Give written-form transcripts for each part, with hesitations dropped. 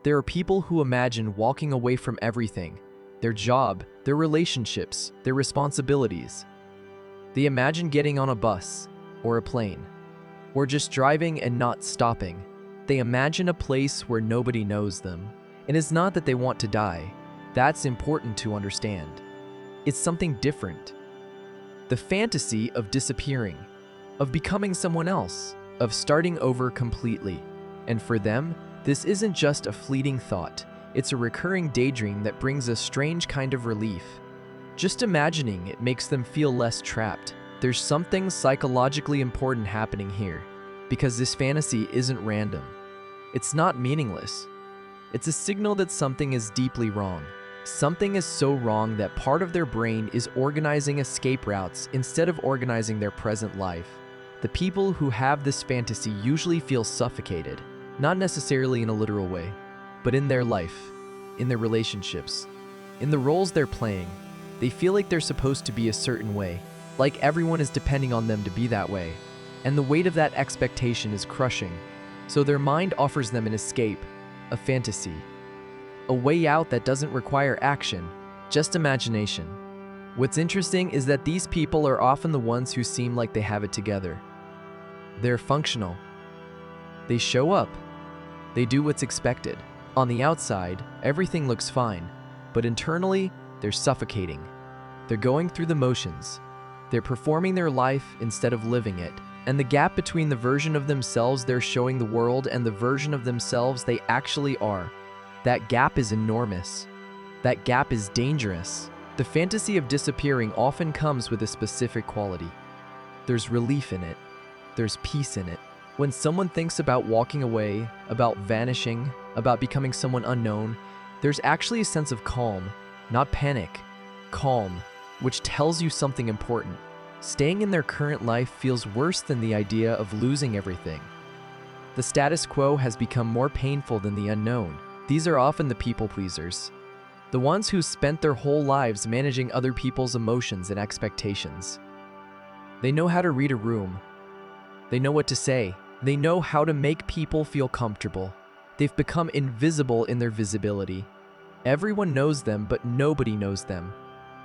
There are people who imagine walking away from everything: their job, their relationships, their responsibilities. They imagine getting on a bus or a plane, or just driving and not stopping. They imagine a place where nobody knows them. And it's not that they want to die. That's important to understand. It's something different. The fantasy of disappearing, of becoming someone else, of starting over completely. And for them, this isn't just a fleeting thought. It's a recurring daydream that brings a strange kind of relief. Just imagining it makes them feel less trapped. There's something psychologically important happening here, because this fantasy isn't random. It's not meaningless. It's a signal that something is deeply wrong. Something is so wrong that part of their brain is organizing escape routes instead of organizing their present life. The people who have this fantasy usually feel suffocated, not necessarily in a literal way, but in their life, in their relationships, in the roles they're playing. They feel like they're supposed to be a certain way, like everyone is depending on them to be that way, and the weight of that expectation is crushing. So their mind offers them an escape, a fantasy, a way out that doesn't require action, just imagination. What's interesting is that these people are often the ones who seem like they have it together. They're functional. They show up. They do what's expected. On the outside, everything looks fine, but internally, they're suffocating. They're going through the motions. They're performing their life instead of living it. And the gap between the version of themselves they're showing the world and the version of themselves they actually are, that gap is enormous. That gap is dangerous. The fantasy of disappearing often comes with a specific quality. There's relief in it. There's peace in it. When someone thinks about walking away, about vanishing, about becoming someone unknown, there's actually a sense of calm, not panic. Calm, which tells you something important. Staying in their current life feels worse than the idea of losing everything. The status quo has become more painful than the unknown. These are often the people pleasers, the ones who spent their whole lives managing other people's emotions and expectations. They know how to read a room. They know what to say. They know how to make people feel comfortable. They've become invisible in their visibility. Everyone knows them, but nobody knows them.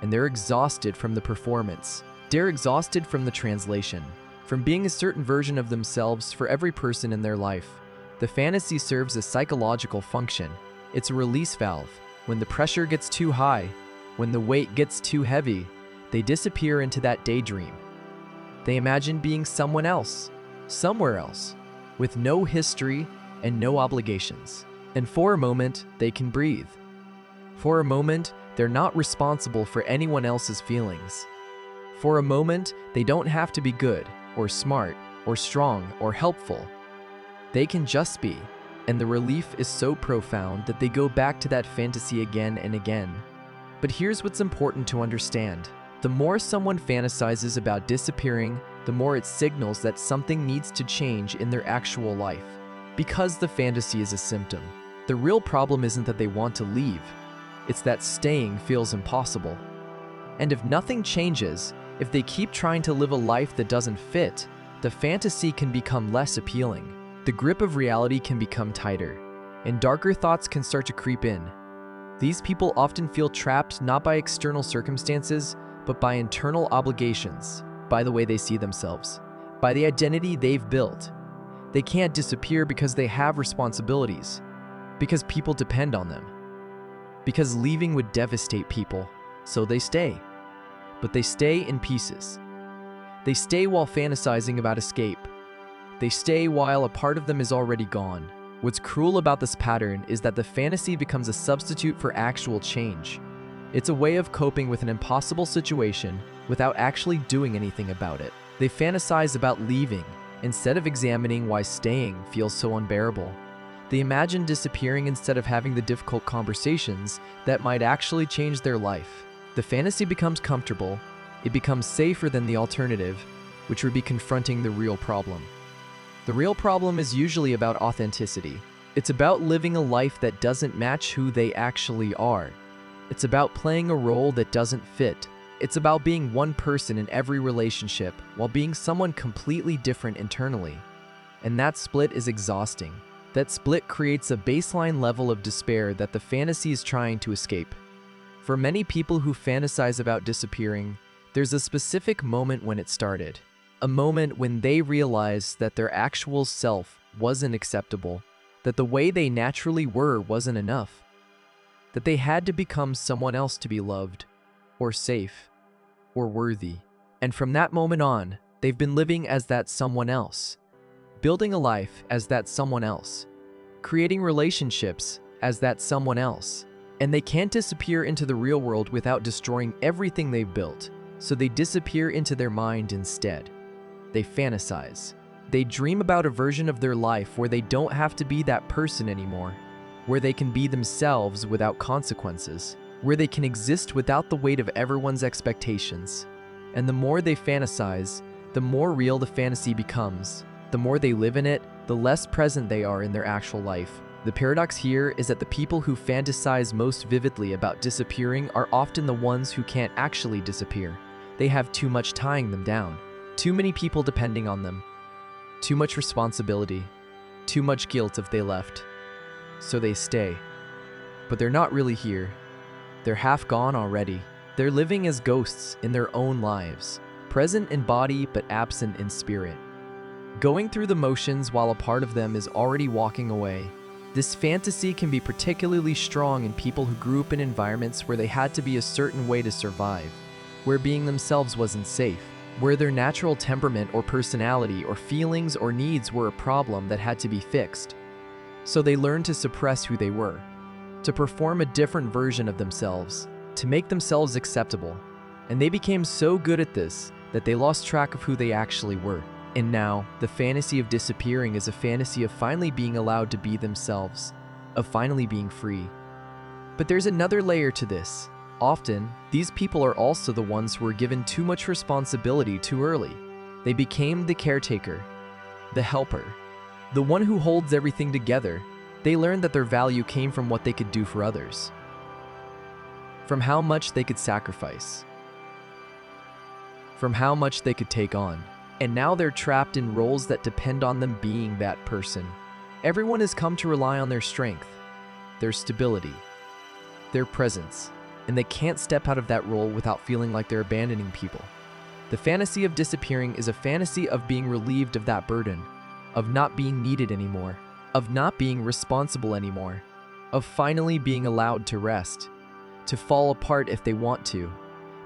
And they're exhausted from the performance. They're exhausted from the translation, from being a certain version of themselves for every person in their life. The fantasy serves a psychological function. It's a release valve. When the pressure gets too high, when the weight gets too heavy, they disappear into that daydream. They imagine being someone else, somewhere else, with no history and no obligations. And for a moment, they can breathe. For a moment, they're not responsible for anyone else's feelings. For a moment, they don't have to be good, or smart, or strong, or helpful. They can just be, and the relief is so profound that they go back to that fantasy again and again. But here's what's important to understand. The more someone fantasizes about disappearing, the more it signals that something needs to change in their actual life. Because the fantasy is a symptom. The real problem isn't that they want to leave. It's that staying feels impossible. And if nothing changes, if they keep trying to live a life that doesn't fit, the fantasy can become less appealing. The grip of reality can become tighter, and darker thoughts can start to creep in. These people often feel trapped not by external circumstances, but by internal obligations, by the way they see themselves, by the identity they've built. They can't disappear because they have responsibilities, because people depend on them, because leaving would devastate people, so they stay. But they stay in pieces. They stay while fantasizing about escape. They stay while a part of them is already gone. What's cruel about this pattern is that the fantasy becomes a substitute for actual change. It's a way of coping with an impossible situation without actually doing anything about it. They fantasize about leaving instead of examining why staying feels so unbearable. They imagine disappearing instead of having the difficult conversations that might actually change their life. The fantasy becomes comfortable. It becomes safer than the alternative, which would be confronting the real problem. The real problem is usually about authenticity. It's about living a life that doesn't match who they actually are. It's about playing a role that doesn't fit. It's about being one person in every relationship while being someone completely different internally. And that split is exhausting. That split creates a baseline level of despair that the fantasy is trying to escape. For many people who fantasize about disappearing, there's a specific moment when it started. A moment when they realized that their actual self wasn't acceptable, that the way they naturally were wasn't enough, that they had to become someone else to be loved, or safe, or worthy. And from that moment on, they've been living as that someone else, building a life as that someone else, creating relationships as that someone else. And they can't disappear into the real world without destroying everything they've built, so they disappear into their mind instead. They fantasize. They dream about a version of their life where they don't have to be that person anymore, where they can be themselves without consequences, where they can exist without the weight of everyone's expectations. And the more they fantasize, the more real the fantasy becomes. The more they live in it, the less present they are in their actual life. The paradox here is that the people who fantasize most vividly about disappearing are often the ones who can't actually disappear. They have too much tying them down, too many people depending on them, too much responsibility, too much guilt if they left. So they stay. But they're not really here. They're half gone already. They're living as ghosts in their own lives, present in body but absent in spirit, going through the motions while a part of them is already walking away. This fantasy can be particularly strong in people who grew up in environments where they had to be a certain way to survive, where being themselves wasn't safe, where their natural temperament or personality or feelings or needs were a problem that had to be fixed. So they learned to suppress who they were, to perform a different version of themselves, to make themselves acceptable. And they became so good at this that they lost track of who they actually were. And now, the fantasy of disappearing is a fantasy of finally being allowed to be themselves, of finally being free. But there's another layer to this. Often, these people are also the ones who were given too much responsibility too early. They became the caretaker, the helper, the one who holds everything together. They learned that their value came from what they could do for others, from how much they could sacrifice, from how much they could take on. And now they're trapped in roles that depend on them being that person. Everyone has come to rely on their strength, their stability, their presence, and they can't step out of that role without feeling like they're abandoning people. The fantasy of disappearing is a fantasy of being relieved of that burden, of not being needed anymore, of not being responsible anymore, of finally being allowed to rest, to fall apart if they want to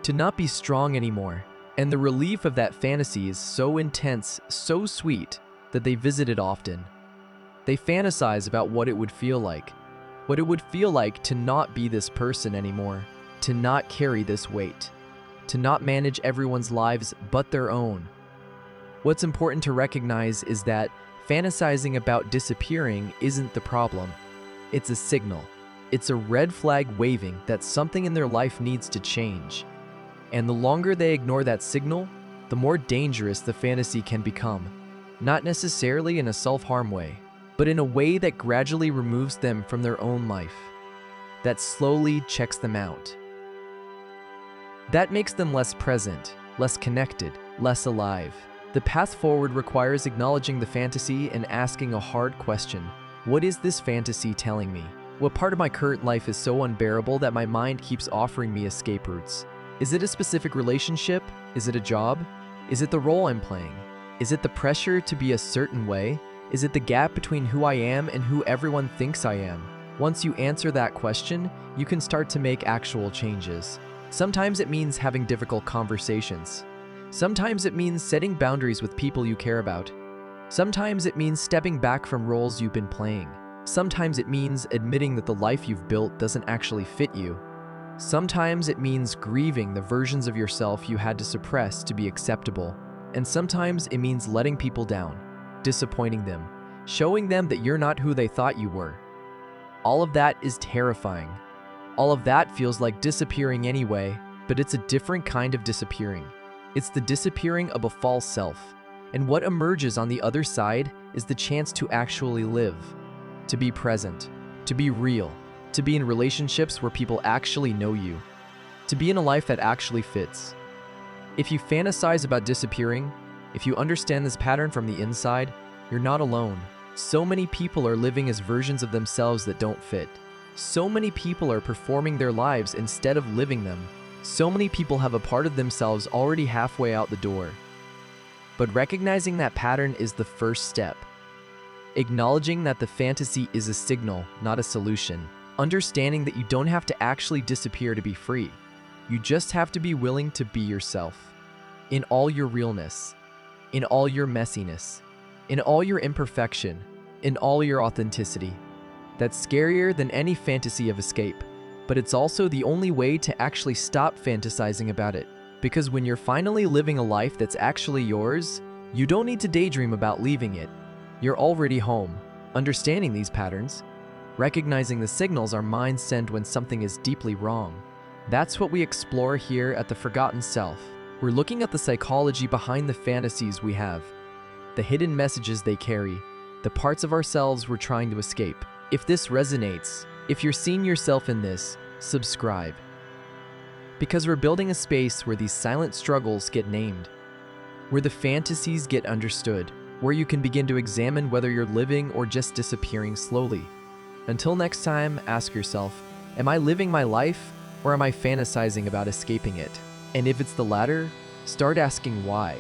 not be strong anymore. And the relief of that fantasy is so intense, so sweet, that they visit it often. They fantasize about what it would feel like to not be this person anymore, to not carry this weight, to not manage everyone's lives but their own. What's important to recognize is that fantasizing about disappearing isn't the problem. It's a signal. It's a red flag waving that something in their life needs to change. And the longer they ignore that signal, the more dangerous the fantasy can become. Not necessarily in a self-harm way, but in a way that gradually removes them from their own life, that slowly checks them out. That makes them less present, less connected, less alive. The path forward requires acknowledging the fantasy and asking a hard question. What is this fantasy telling me? What part of my current life is so unbearable that my mind keeps offering me escape routes? Is it a specific relationship? Is it a job? Is it the role I'm playing? Is it the pressure to be a certain way? Is it the gap between who I am and who everyone thinks I am? Once you answer that question, you can start to make actual changes. Sometimes it means having difficult conversations. Sometimes it means setting boundaries with people you care about. Sometimes it means stepping back from roles you've been playing. Sometimes it means admitting that the life you've built doesn't actually fit you. Sometimes it means grieving the versions of yourself you had to suppress to be acceptable. And sometimes it means letting people down, disappointing them, showing them that you're not who they thought you were. All of that is terrifying. All of that feels like disappearing anyway, but it's a different kind of disappearing. It's the disappearing of a false self. And what emerges on the other side is the chance to actually live, to be present, to be real, to be in relationships where people actually know you, to be in a life that actually fits. If you fantasize about disappearing, if you understand this pattern from the inside, you're not alone. So many people are living as versions of themselves that don't fit. So many people are performing their lives instead of living them. So many people have a part of themselves already halfway out the door. But recognizing that pattern is the first step. Acknowledging that the fantasy is a signal, not a solution. Understanding that you don't have to actually disappear to be free. You just have to be willing to be yourself. In all your realness. In all your messiness. In all your imperfection. In all your authenticity. That's scarier than any fantasy of escape. But it's also the only way to actually stop fantasizing about it. Because when you're finally living a life that's actually yours, you don't need to daydream about leaving it. You're already home. Understanding these patterns, recognizing the signals our minds send when something is deeply wrong. That's what we explore here at The Forgotten Self. We're looking at the psychology behind the fantasies we have, the hidden messages they carry, the parts of ourselves we're trying to escape. If this resonates, if you're seeing yourself in this, subscribe. Because we're building a space where these silent struggles get named, where the fantasies get understood, where you can begin to examine whether you're living or just disappearing slowly. Until next time, ask yourself, am I living my life or am I fantasizing about escaping it? And if it's the latter, start asking why.